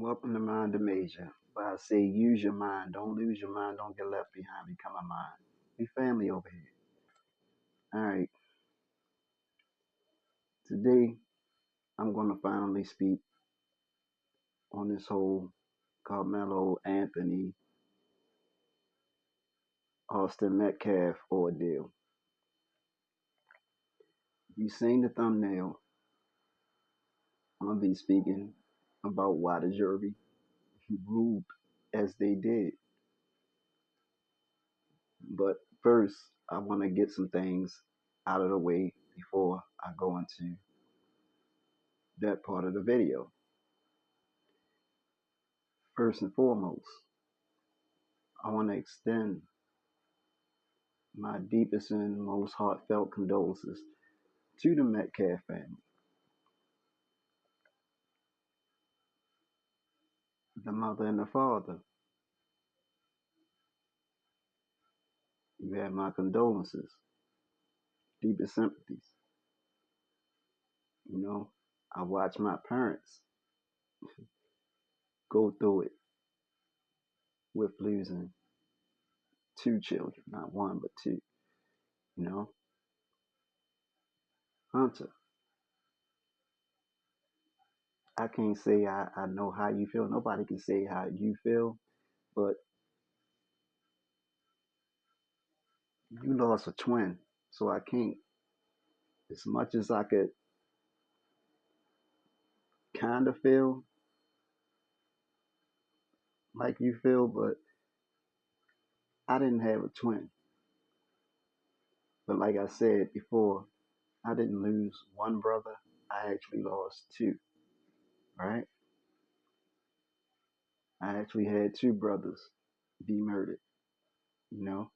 Welcome to Mind the Major. But I say use your mind. Don't lose your mind. Don't get left behind. Become a mind. We family over here. All right. Today, I'm going to finally speak on this whole Karmelo Anthony, Austin Metcalf ordeal. You've seen the thumbnail. I'm going to be speaking about why the jury ruled as they did. But first, I want to get some things out of the way before I go into that part of the video. First and foremost, I want to extend my deepest and most heartfelt condolences to the Metcalf family, the mother and the father. You have my condolences, deepest sympathies. You know, I watched my parents go through it with losing two children, not one, but two. You know, Hunter, I can't say I know how you feel. Nobody can say how you feel, but you lost a twin, so I can't. As much as I could kind of feel like you feel, but I didn't have a twin. But like I said before, I didn't lose one brother. I actually lost two, right? I actually had two brothers be murdered, you know?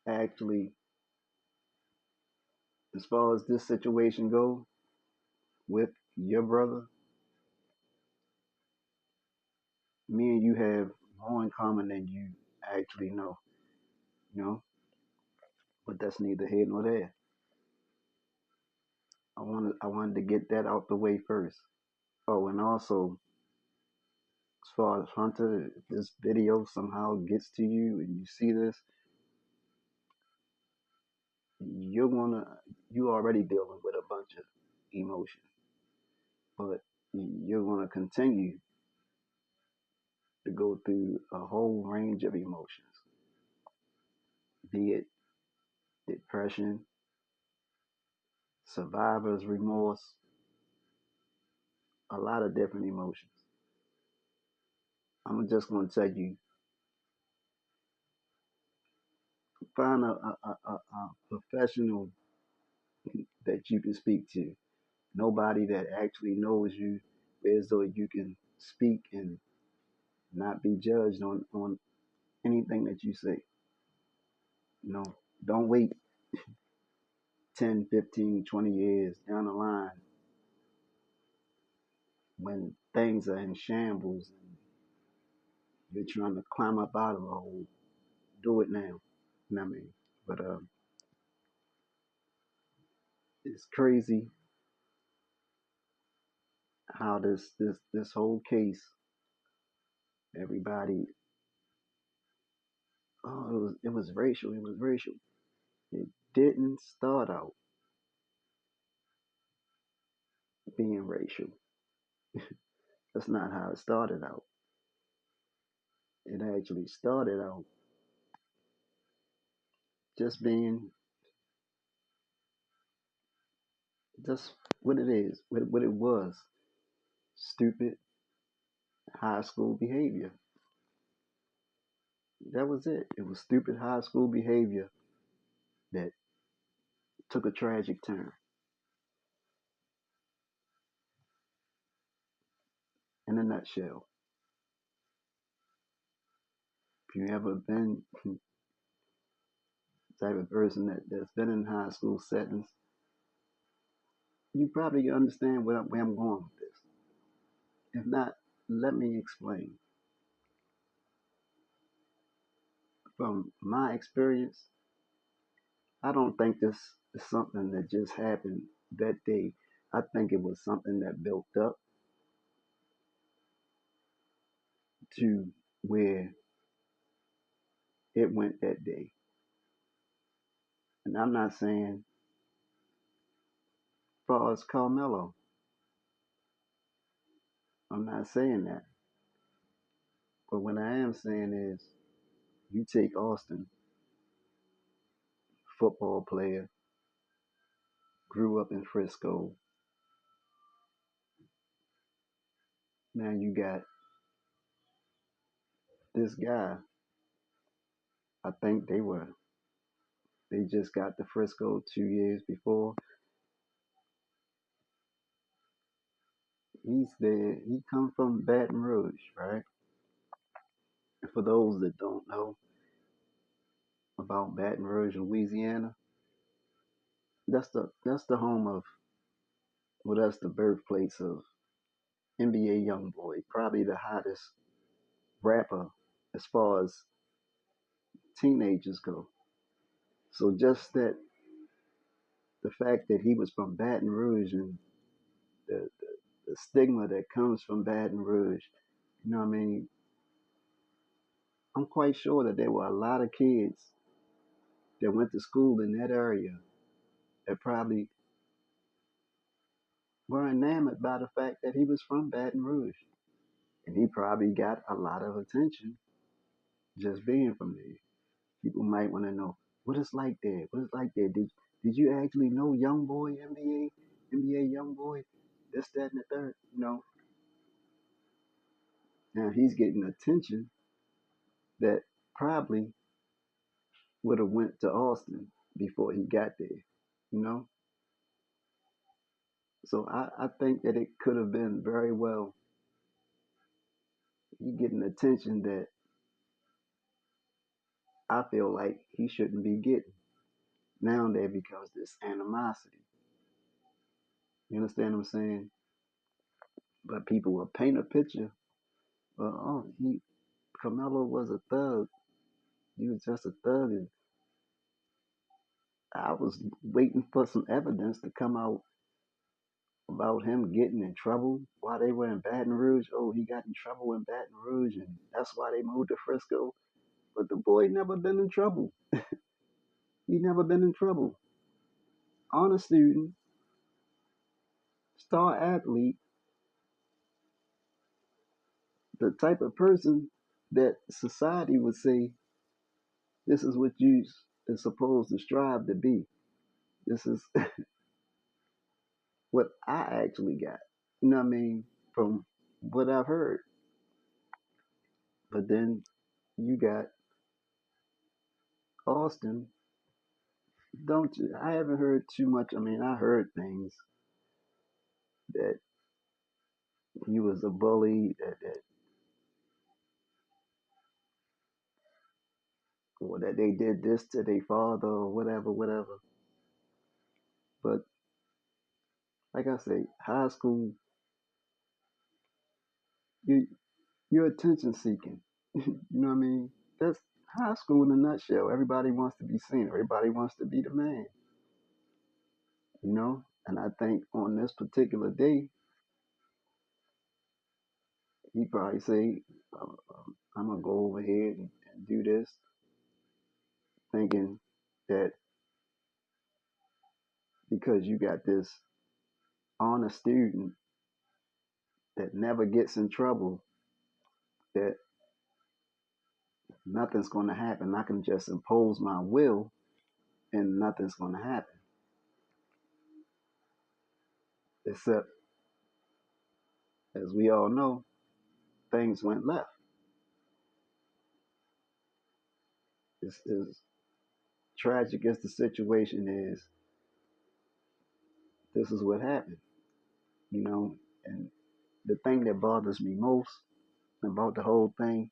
Actually, as far as this situation go with your brother, me and you have more in common than you actually know, you know? But that's neither here nor there. I wanted to get that out the way first. Oh, and also, as far as Hunter, if this video somehow gets to you and you see this, you're gonna you already dealing with a bunch of emotion, but you're gonna continue to go through a whole range of emotions, be it depression, survivor's remorse, a lot of different emotions. I'm just gonna tell you, find a professional that you can speak to. Nobody that actually knows you, as though you can speak and not be judged on anything that you say. You know, don't wait 10, 15, 20 years down the line when things are in shambles and you're trying to climb up out of a hole. Do it now. You know what I mean? But it's crazy how this whole case, everybody, oh, it was racial. It was racial. It didn't start out being racial. That's not how it started out. It actually started out just being just what it is, what it was. Stupid high school behavior. That was it. It was stupid high school behavior that took a tragic turn. In a nutshell, if you ever been the type of person that's been in high school settings, you probably understand where I'm going with this. If not, let me explain. From my experience, I don't think this is something that just happened that day. I think it was something that built up to where it went that day. And I'm not saying far as Carmelo, I'm not saying that. But what I am saying is you take Austin, football player, grew up in Frisco. Now you got this guy. I think they just got to Frisco 2 years before. He's there. He come from Baton Rouge, right? And for those that don't know about Baton Rouge, Louisiana, that's the home of, well, that's the birthplace of NBA YoungBoy, probably the hottest rapper as far as teenagers go. So just that the fact that he was from Baton Rouge and the stigma that comes from Baton Rouge, you know what I mean? I'm quite sure that there were a lot of kids that went to school in that area that probably were enamored by the fact that he was from Baton Rouge. And he probably got a lot of attention just being from there. People might want to know what it's like there. What it's like there. Did you actually know young boy NBA young boy? This, that, and the third. You know. Now he's getting attention that probably would have went to Austin before he got there. You know. So I think that it could have been very well he getting attention that I feel like he shouldn't be getting. Now there becomes this animosity. You understand what I'm saying? But people will paint a picture. Oh, Carmelo was a thug. He was just a thug, and I was waiting for some evidence to come out about him getting in trouble while they were in Baton Rouge. Oh, he got in trouble in Baton Rouge, and that's why they moved to Frisco. But the boy never been in trouble. He never been in trouble. Honor student, star athlete, the type of person that society would say this is what you is supposed to strive to be. This is what I actually got. You know what I mean? From what I've heard. But then you got Austin, don't you? I haven't heard too much. I mean, I heard things that he was a bully, that or that they did this to their father or whatever, whatever. But like I say, high school, you you're attention seeking. You know what I mean? That's high school in a nutshell. Everybody wants to be seen. Everybody wants to be the man. You know. And I think on this particular day, he probably say, "I'm gonna go over here and do this," thinking that because you got this honor student that never gets in trouble, that nothing's going to happen. I can just impose my will and nothing's going to happen. Except, as we all know, things went left. As tragic as the situation is, this is what happened, you know. And the thing that bothers me most about the whole thing,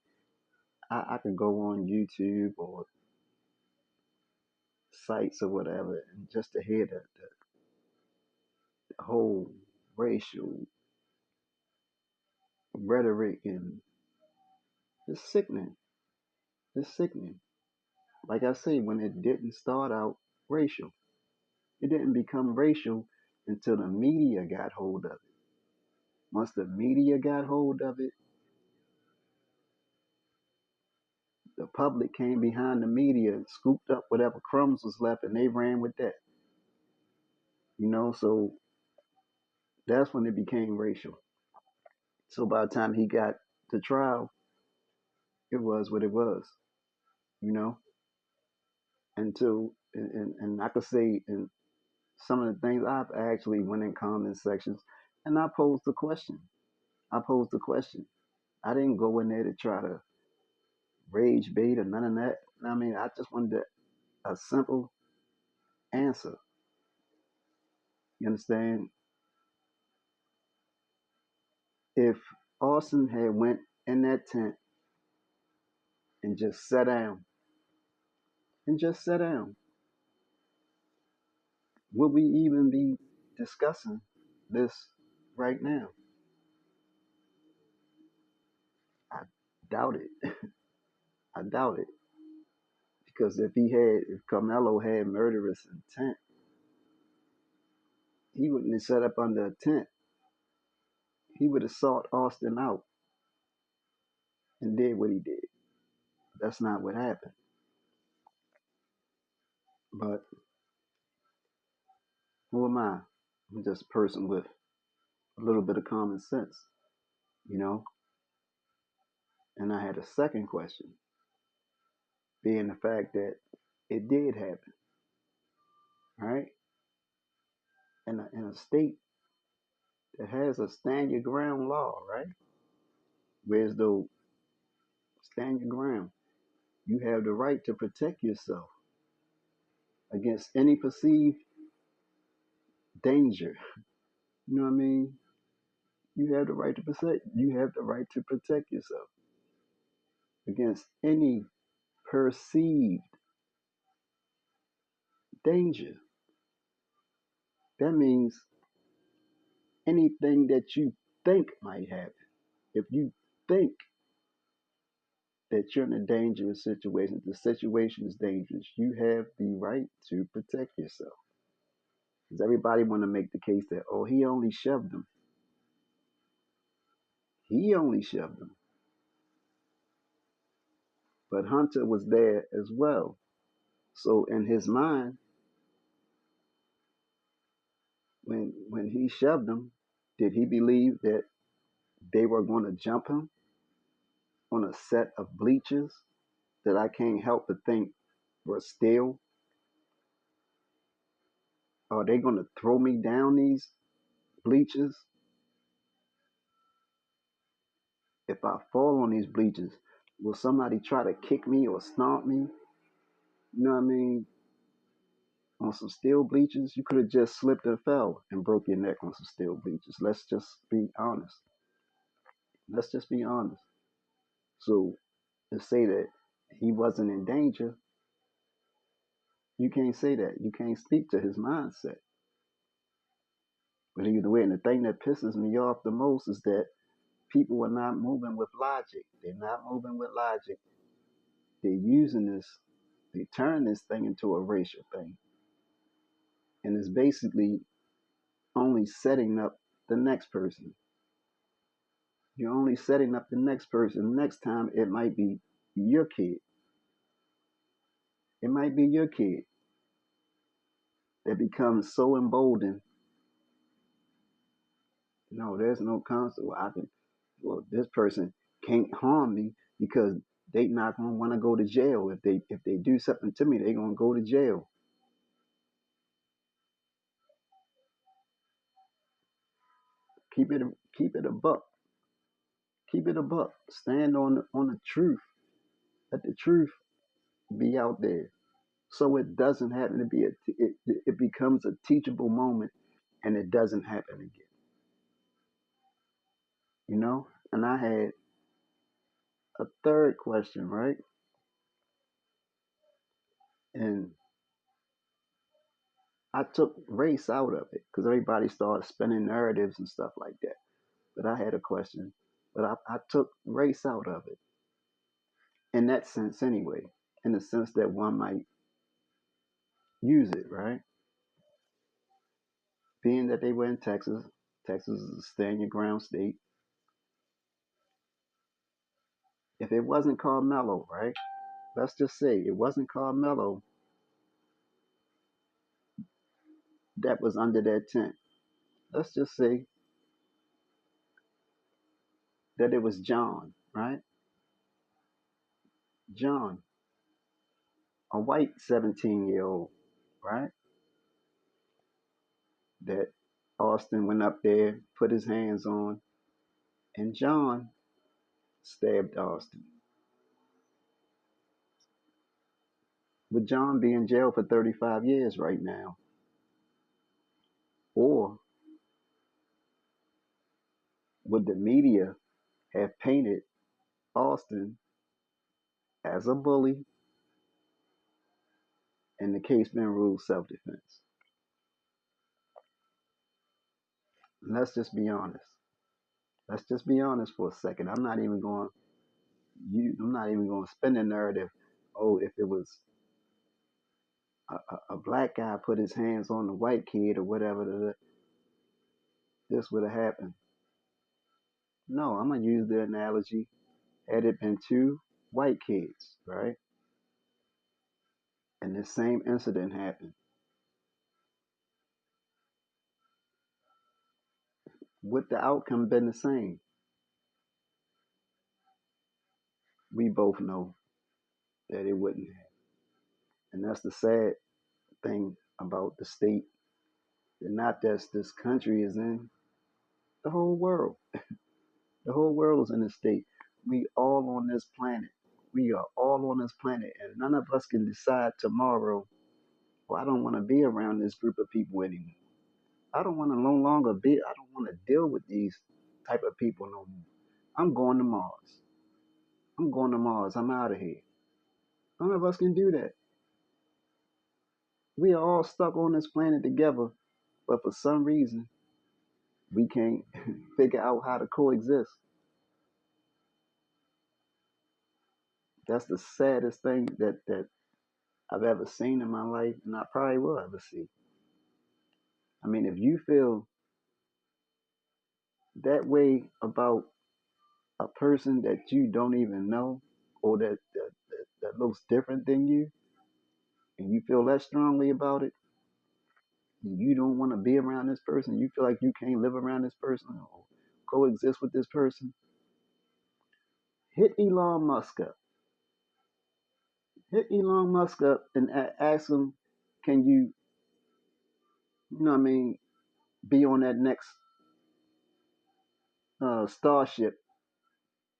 I can go on YouTube or sites or whatever, and just to hear the whole racial rhetoric, and it's sickening. It's sickening. Like I say, when it didn't start out racial, it didn't become racial until the media got hold of it. Once the media got hold of it, the public came behind the media and scooped up whatever crumbs was left and they ran with that. So that's when it became racial. So by the time he got to trial, it was what it was, you know. And I could say in some of the things I've actually went in comment sections and I posed the question. I posed the question. I didn't go in there to try to rage bait or none of that. I mean, I just wanted a simple answer. You understand? If Austin had went in that tent and just sat down and just sat down, would we even be discussing this right now? I doubt it. I doubt it. Because if Carmelo had murderous intent, he wouldn't have set up under a tent. He would have sought Austin out and did what he did. That's not what happened. But who am I? I'm just a person with a little bit of common sense, you know? And I had a second question, being the fact that it did happen, right? In a state that has a stand your ground law, right? Whereas though stand your ground, you have the right to protect yourself against any perceived danger. You know what I mean? You have the right to protect. You have the right to protect yourself against any perceived danger. That means anything that you think might happen. If you think that you're in a dangerous situation, the situation is dangerous, you have the right to protect yourself. Because everybody want to make the case that, oh, he only shoved him. He only shoved him. But Hunter was there as well. So in his mind, when he shoved him, did he believe that they were going to jump him on a set of bleachers that I can't help but think were steel? Are they going to throw me down these bleachers? If I fall on these bleachers, will somebody try to kick me or stomp me? You know what I mean? On some steel bleachers, you could have just slipped and fell and broke your neck on some steel bleachers. Let's just be honest. Let's just be honest. So to say that he wasn't in danger, you can't say that. You can't speak to his mindset. But either way, and the thing that pisses me off the most is that people are not moving with logic. They're not moving with logic. They're using this, they turn this thing into a racial thing. And it's basically only setting up the next person. You're only setting up the next person. Next time, it might be your kid. It might be your kid that becomes so emboldened. No, there's no consequence. Well, this person can't harm me because they not gonna want to go to jail. If they do something to me, they gonna go to jail. Keep it a buck. Keep it a buck. Stand on the truth. Let the truth be out there, so it doesn't happen to be it becomes a teachable moment, and it doesn't happen again. And I had a third question, right? And I took race out of it because everybody started spinning narratives and stuff like that. But I had a question, but I took race out of it in that sense anyway, in the sense that one might use it, right? being that they were in Texas, Texas is a stand your ground state. If it wasn't Carmelo, right? Let's just say it wasn't Carmelo that was under that tent. Let's just say that it was John, right? John, a white 17-year-old, right? That Austin went up there, put his hands on, and John stabbed Austin. Would John be in jail for 35 years right now? Or would the media have painted Austin as a bully and the case been ruled self-defense? Let's just be honest. Let's just be honest for a second. I'm not even going to spin the narrative. Oh, if it was a black guy put his hands on the white kid or whatever, this would have happened. No, I'm gonna use the analogy. Had it been two white kids, right, and the same incident happened, would the outcome been the same? We both know that it wouldn't have. And that's the sad thing about the state that not just this country is in, the whole world. The whole world is in this state. We all on this planet. We are all on this planet, and none of us can decide tomorrow, well, I don't want to be around this group of people anymore. I don't want to no longer be, I don't want to deal with these type of people no more. I'm going to Mars. I'm going to Mars. I'm out of here. None of us can do that. We are all stuck on this planet together, but for some reason, we can't figure out how to coexist. That's the saddest thing that I've ever seen in my life, and I probably will ever see. I mean, if you feel that way about a person that you don't even know or that looks different than you, and you feel that strongly about it, you don't want to be around this person, you feel like you can't live around this person or coexist with this person, hit Elon Musk up. Hit Elon Musk up and ask him, can you know what I mean, be on that next Starship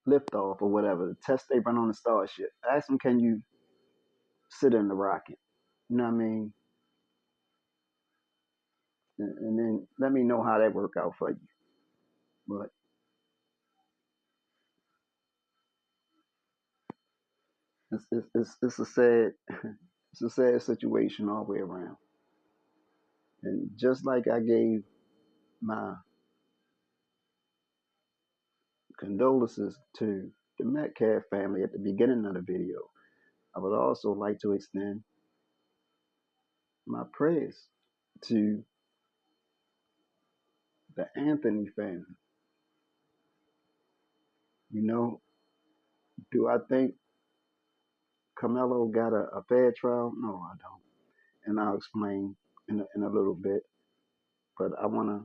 liftoff or whatever, the test they run on the Starship. Ask him, can you sit in the rocket? You know what I mean? And then let me know how that worked out for you. But it's a sad it's a sad situation all the way around. And just like I gave my condolences to the Metcalf family at the beginning of the video, I would also like to extend my prayers to the Anthony family. You know, do I think Karmelo got a fair trial? No, I don't. And I'll explain in a little bit. But I want to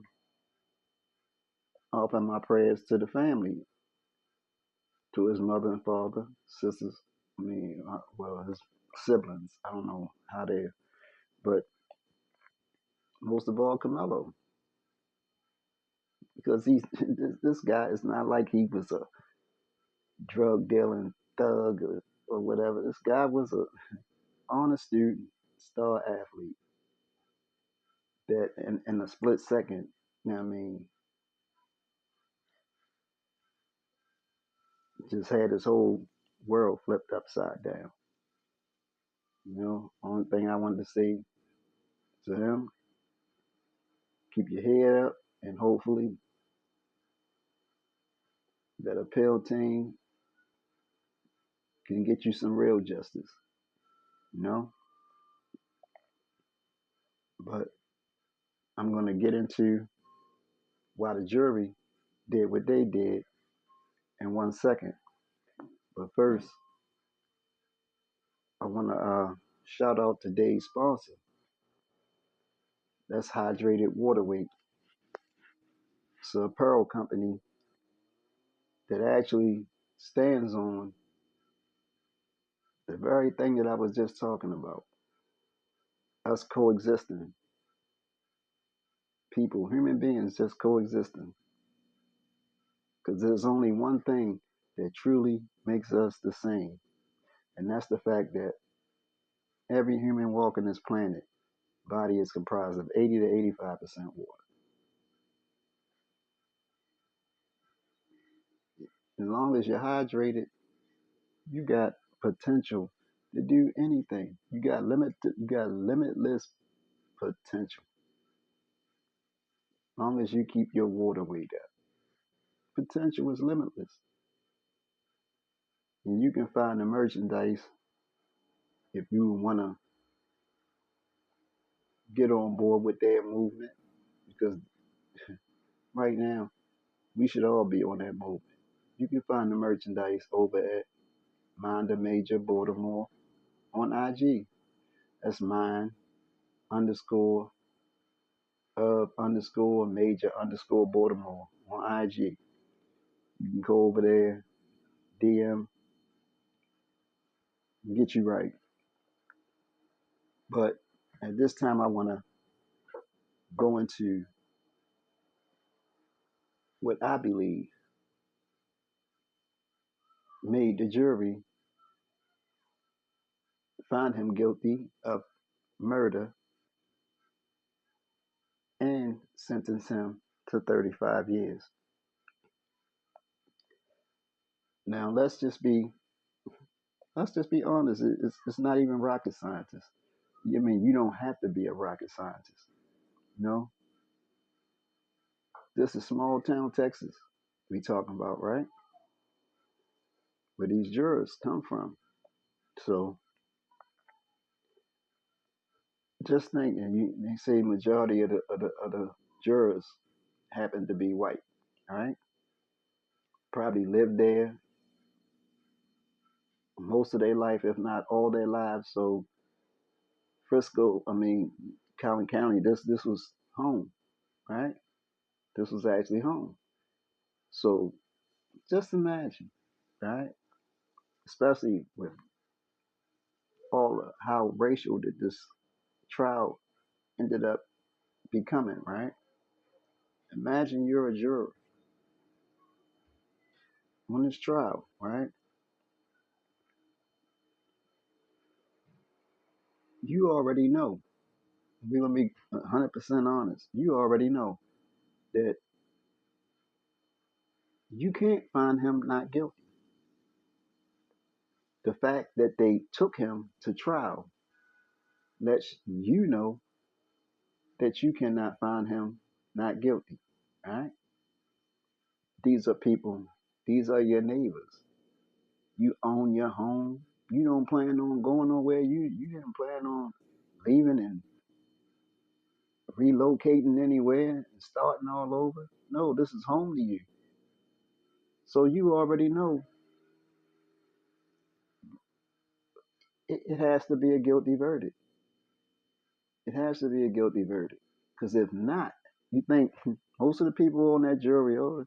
offer my prayers to the family, to his mother and father, sisters. I mean, well, his siblings. I don't know how they, but most of all, Carmelo, because he's this guy is not like he was a drug dealing thug or whatever. This guy was a honest student, star athlete that in a split second, you know what I mean, just had his whole world flipped upside down. You know, only thing I wanted to say to him, keep your head up, and hopefully that appeal team can get you some real justice. You know, but I'm going to get into why the jury did what they did in 1 second. But first, I want to shout out today's sponsor. That's Hydrated Water Weight. It's an apparel company that actually stands on the very thing that I was just talking about. Us coexisting. People, human beings just coexisting. Because there's only one thing that truly makes us the same. And that's the fact that every human walking this planet body is comprised of 80 to 85% water. As long as you're hydrated, you got potential to do anything. You got limitless potential. As long as you keep your water weight up. Potential is limitless. And you can find the merchandise if you want to get on board with their movement. Because right now, we should all be on that movement. You can find the merchandise over at Mind the Major Baltimore on IG. That's mine underscore of underscore major underscore Baltimore on IG. You can go over there, DM, get you right. But at this time, I want to go into what I believe made the jury find him guilty of murder and sentence him to 35 years. Now let's just be honest. It's not even rocket scientists. I mean, you don't have to be a rocket scientist. You know, this is small town Texas we talking about, right? Where these jurors come from. So just think, and they say majority of the jurors happen to be white, all right? Probably lived there most of their life, if not all their lives. So Frisco, I mean, Collin County, this was home, right? This was actually home. So just imagine, right? Especially with all of how racial that this trial ended up becoming, right? Imagine you're a juror on this trial, right? You already know. We're gonna be 100% honest. You already know that you can't find him not guilty. The fact that they took him to trial lets you know that you cannot find him not guilty. Right? These are people, these are your neighbors. You own your home. You don't plan on going nowhere. You didn't plan on leaving and relocating anywhere and starting all over. No, this is home to you. So you already know it has to be a guilty verdict. It has to be a guilty verdict. Because if not, you think most of the people on that jury, or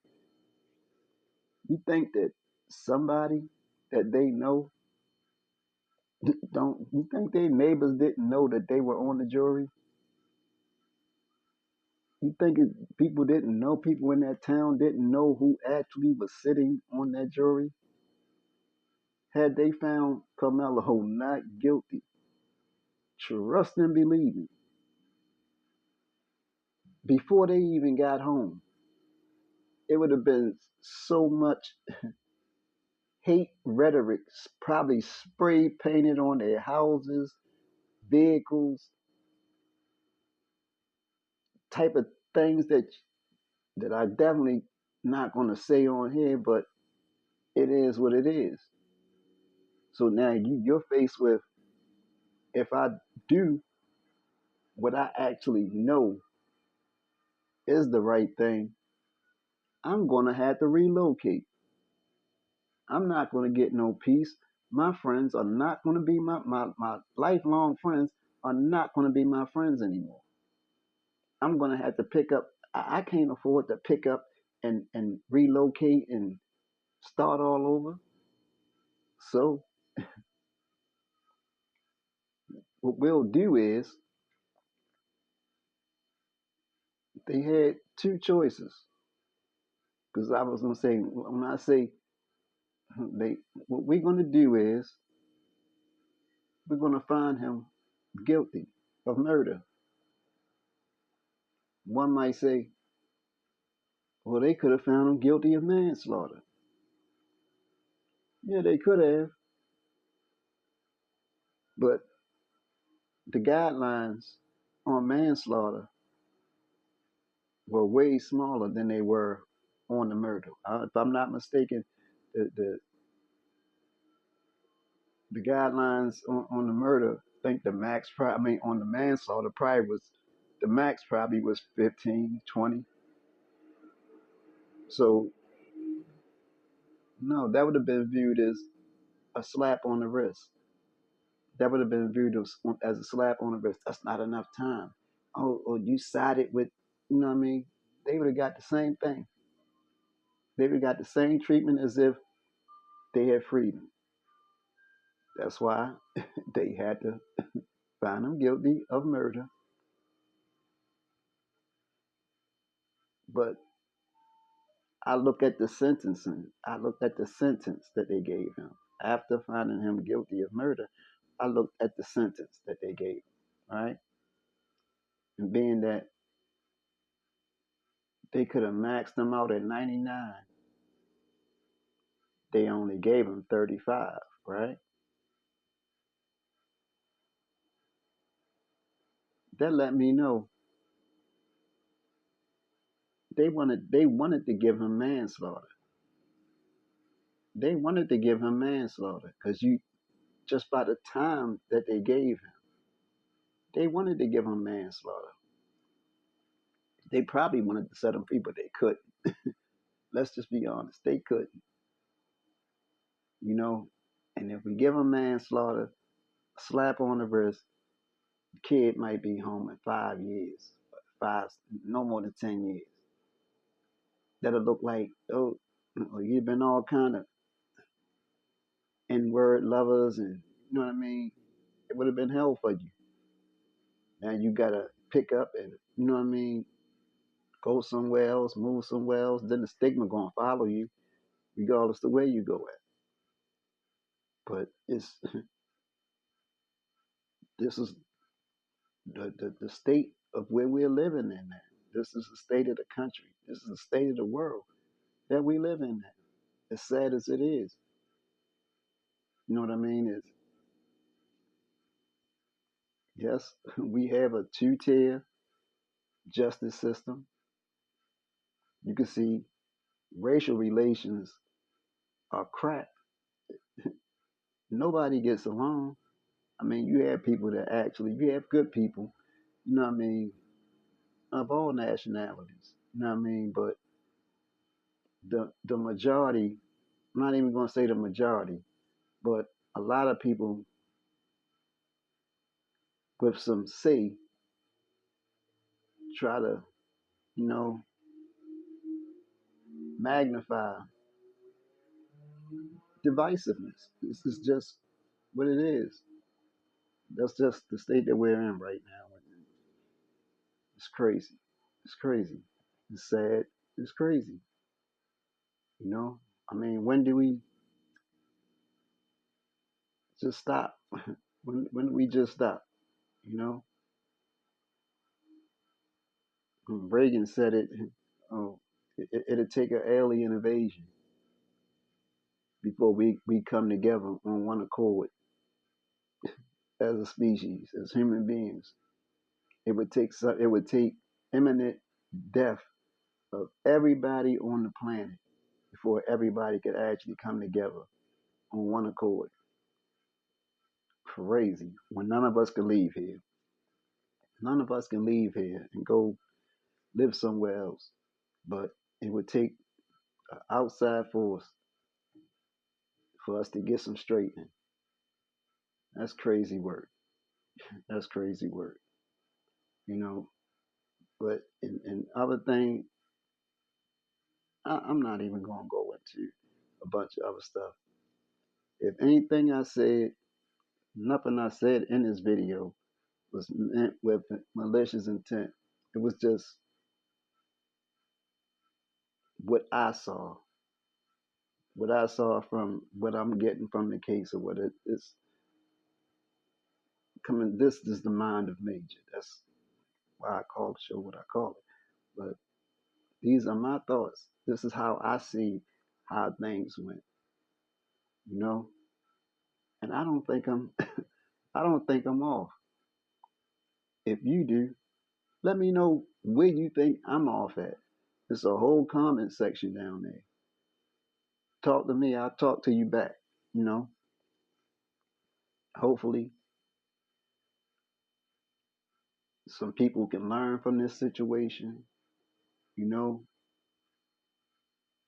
you think that somebody that they know don't, you think their neighbors didn't know that they were on the jury? You think people didn't know, people in that town didn't know who actually was sitting on that jury? Had they found Carmelo not guilty, trust and believe me, before they even got home, it would have been so much hate rhetoric, probably spray painted on their houses, vehicles, type of things that I definitely not going to say on here, but it is what it is. So now you're faced with, if I do what I actually know is the right thing, I'm going to have to relocate. I'm not going to get no peace. My friends are not going to be my lifelong friends are not going to be my friends anymore. I'm going to have to pick up. I can't afford to pick up and relocate and start all over. So what we'll do is they had two choices. Because I was going to say, when I say they, what we're going to do is we're going to find him guilty of murder. One might say, well, they could have found him guilty of manslaughter. Yeah, they could have, but the guidelines on manslaughter were way smaller than they were on the murder. If I'm not mistaken, the the, the guidelines on the murder, I think the max, I mean, on the manslaughter, probably was the max probably was 15, 20. So no, that would have been viewed as a slap on the wrist. That would have been viewed as a slap on the wrist. That's not enough time. Oh, you sided with, you know what I mean? They would have got the same thing. They would have got the same treatment as if they had freedom. That's why they had to find him guilty of murder. But I look at the sentencing. I looked at the sentence that they gave him. After finding him guilty of murder, I looked at the sentence that they gave him, right? And being that they could have maxed him out at 99, they only gave him 35, right? That let me know they wanted to give him manslaughter. They wanted to give him manslaughter because you just by the time that they gave him, they wanted to give him manslaughter. They probably wanted to set him free, but they couldn't. Let's just be honest, they couldn't, you know. And if we give him manslaughter, a slap on the wrist, the kid might be home in 5 years, five, no more than 10 years. That'll look like, oh, you've been all kind of N-word lovers, and you know what I mean. It would have been hell for you. Now you gotta pick up and you know what I mean, go somewhere else, move somewhere else. Then the stigma gonna follow you regardless of where you go at. But it's this is the state of where we're living in now. This is the state of the country. This is the state of the world that we live in now. As sad as it is, you know what I mean? Is yes, we have a two-tier justice system. You can see racial relations are crap. Nobody gets along. I mean, you have people that actually, you have good people, you know what I mean, of all nationalities, you know what I mean? But the majority, I'm not even going to say the majority, but a lot of people with some say try to, you know, magnify divisiveness. This is just what it is. That's just the state that we're in right now. It's crazy. It's crazy. It's sad. It's crazy. You know, I mean, when do we just stop? When do we just stop? You know, Reagan said it. Oh, it'll take an alien invasion before we come together on one accord as a species, as human beings. It would take imminent death of everybody on the planet before everybody could actually come together on one accord. Crazy. When none of us can leave here. None of us can leave here and go. live somewhere else. But it would take an outside force for us to get some straightening. That's crazy work. That's crazy work, you know. But in other thing, I'm not even gonna go into a bunch of other stuff. If anything I said, nothing I said in this video was meant with malicious intent. It was just what I saw, what I saw from what I'm getting from the case, or what it is coming. This is the mind of Major. That's why I call the show what I call it. But these are my thoughts. This is how I see how things went, you know. And I don't think I'm, I don't think I'm off. If you do, let me know where you think I'm off at. There's a whole comment section down there. Talk to me. I'll talk to you back. You know. Hopefully, some people can learn from this situation. You know,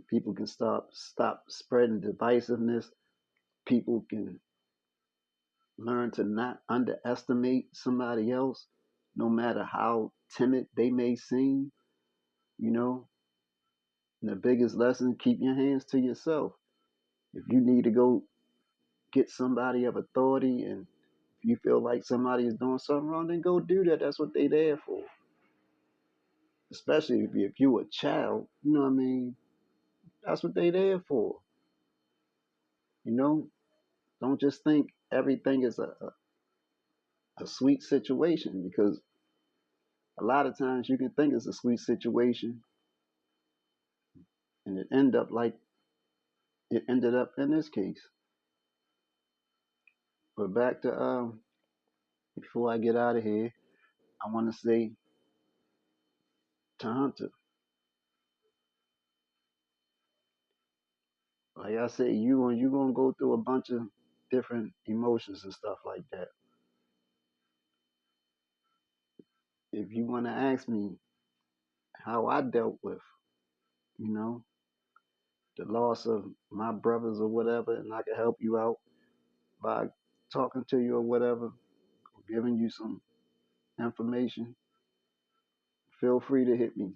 people can stop spreading divisiveness. People can learn to not underestimate somebody else, no matter how timid they may seem. You know, and the biggest lesson: keep your hands to yourself. If you need to go get somebody of authority, and if you feel like somebody is doing something wrong, then go do that. That's what they there for. Especially if you're a child, you know what I mean? That's what they there for. You know, don't just think everything is a sweet situation, because a lot of times you can think it's a sweet situation and it end up like it ended up in this case. But back to before I get out of here, I want to say to Hunter, like I said, you gonna go through a bunch of different emotions and stuff like that. If you want to ask me how I dealt with, you know, the loss of my brothers or whatever, and I can help you out by talking to you or whatever, or giving you some information, feel free to hit me.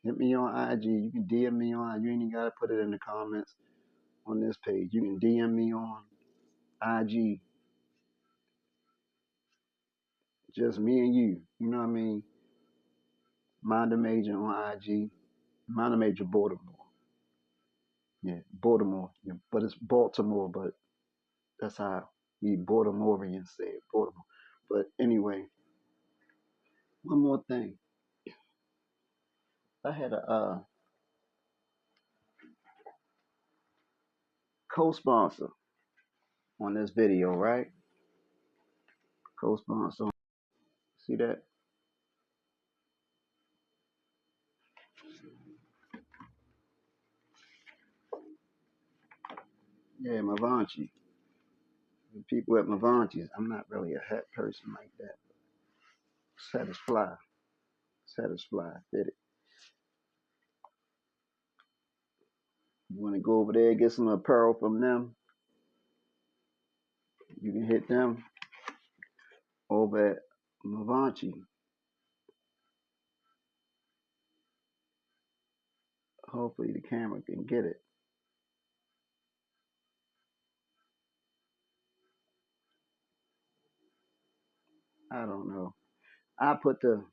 Hit me on IG. You can DM me on. You ain't even gotta put it in the comments on this page. You can DM me on IG. Just me and you. You know what I mean? Mind the Major on IG. Mind the Major Baltimore. Yeah, Baltimore. Yeah, but it's Baltimore, but that's how we Baltimoreans say it, Baltimore. But anyway, one more thing. I had a co-sponsor on this video, right? Co-sponsor. See that? Yeah, Mavanchi. The people at Mavanchi's. I'm not really a hat person like that. Satisfy. Satisfy. Did it. You want to go over there, get some apparel from them? You can hit them over at Mavanchi. Hopefully the camera can get it. I don't know. I put the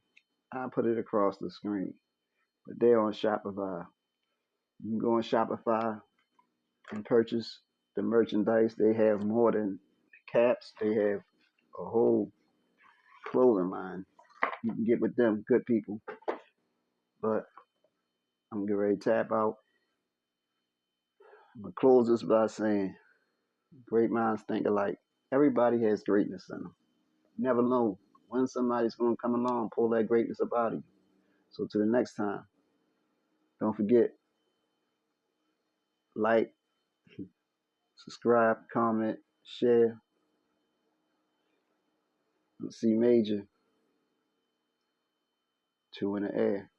I put it across the screen. But they're on Shopify. You can go on Shopify and purchase the merchandise. They have more than caps. They have a whole clothing line. You can get with them, good people. But I'm getting ready to tap out. I'm gonna close this by saying, great minds think alike. Everybody has greatness in them. You never know when somebody's gonna come along and pull that greatness up out of you. So to the next time, don't forget, like, subscribe, comment, share. See Major, two in the air.